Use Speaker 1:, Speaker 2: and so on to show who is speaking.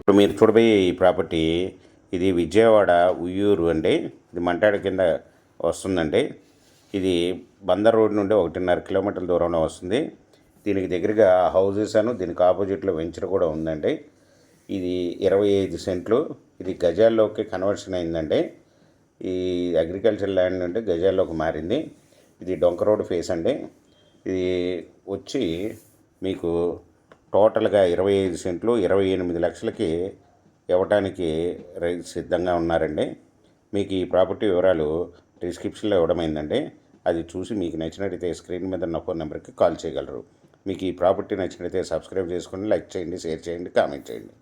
Speaker 1: ఇప్పుడు మీరు చూడబోయే ఈ ప్రాపర్టీ ఇది విజయవాడ ఉయ్యూరు అండి. ఇది మంటాడ కింద వస్తుందండి. ఇది బందర్ రోడ్ నుండి 1.5 కిలోమీటర్ల దూరంలో వస్తుంది. దీనికి దగ్గరగా హౌజెస్ దీనికి ఆపోజిట్లో వెంచర్ కూడా ఉందండి. ఇది 25 సెంట్లు. ఇది గజాల్లోకి కన్వర్షన్ అయిందండి. ఈ అగ్రికల్చర్ ల్యాండ్ నుండి గజాల్లోకి మారింది. ఇది డొంక రోడ్ ఫేస్ అండి. ఇది వచ్చి మీకు టోటల్గా 25 సెంట్లు 28 లక్షలకి ఇవ్వటానికి రైతు సిద్ధంగా ఉన్నారండి. మీకు ఈ ప్రాపర్టీ వివరాలు డిస్క్రిప్షన్లో ఇవ్వడమైందండి. అది చూసి మీకు నచ్చినట్టయితే స్క్రీన్ మీద ఉన్న ఫోన్ నెంబర్కి కాల్ చేయగలరు. మీకు ఈ ప్రాపర్టీ నచ్చినట్టయితే సబ్స్క్రైబ్ చేసుకోండి, లైక్ చేయండి, షేర్ చేయండి, కామెంట్ చేయండి.